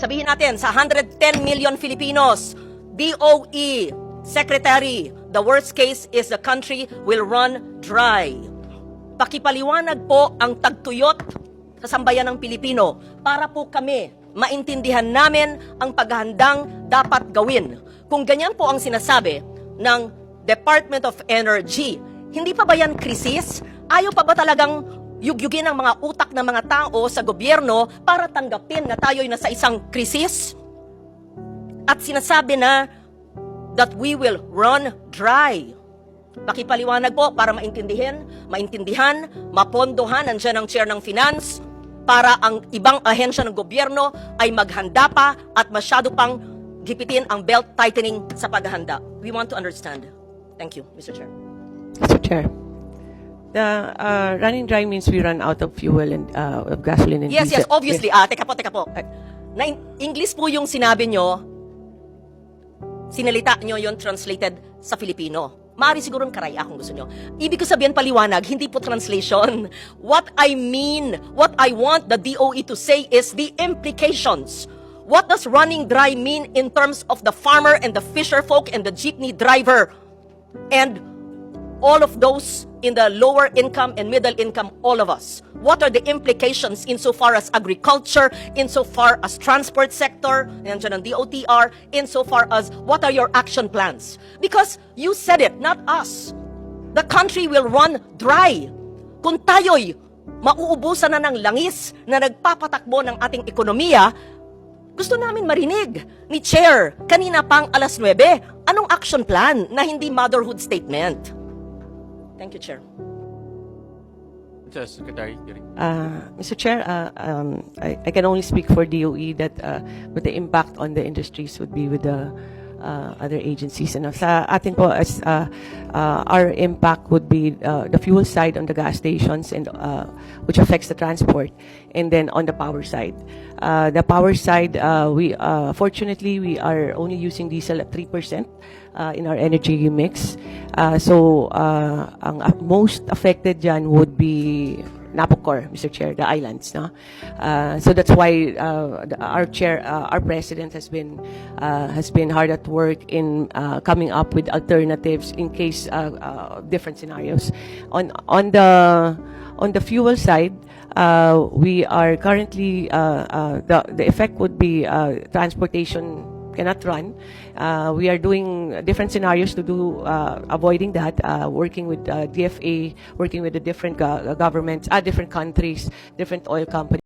sabihin natin, sa 110 million Filipinos, DOE, Secretary, the worst case is the country will run dry. Pakipaliwanag po ang tagtuyot sa sambayan ng Pilipino para po kami maintindihan namin ang paghahandang dapat gawin. Kung ganyan po ang sinasabi ng Department of Energy, hindi pa ba yan krisis? Ayaw pa ba talagang yugyugin ang mga utak ng mga tao sa gobyerno para tanggapin na tayo'y nasa isang krisis? At sinasabi na that we will run dry. Pakipaliwanag po para maintindihan, mapondohan, nandiyan ang chair ng finance, para ang ibang ahensya ng gobyerno ay maghanda pa at masyado pang gipitin ang belt tightening sa paghahanda. We want to understand. Thank you, Mr. Chair. Mr. Chair, the running dry means we run out of fuel and of gasoline and Yes, diesel. yes, obviously. Teka po. Na English po yung sinabi nyo, sinalita nyo yon translated sa Filipino. Maaari siguro karaya kung gusto nyo. Ibig ko sabihin paliwanag, hindi po translation. What I mean, what I want the DOE to say is the implications. What does running dry mean in terms of the farmer and the fisher folk and the jeepney driver and all of those in the lower income and middle income, all of us? What are the implications insofar as agriculture, insofar as transport sector, nandiyan ang DOTR, insofar as what are your action plans? Because you said it, not us. The country will run dry. Kung tayo'y mauubusan na ng langis na nagpapatakbo ng ating ekonomiya, gusto namin marinig ni Chair kanina pang alas 9, anong action plan na hindi motherhood statement? Thank you, Chair. Secretary. Mr. Chair, I can only speak for DOE that with the impact on the industries would be with the other agencies. And sa atin po, as our impact would be the fuel side on the gas stations, and which affects the transport, and then on the power side. The power side, we fortunately we are only using diesel at 3% in our energy mix. So ang most affected dyan would be Napocor, Mr. Chair, the islands, no? So that's why our chair, our president has been hard at work in coming up with alternatives in case different scenarios. On the fuel side, we are currently the effect would be transportation cannot run. We are doing different scenarios to do avoiding that, working with DFA, working with the different governments, different countries, different oil companies.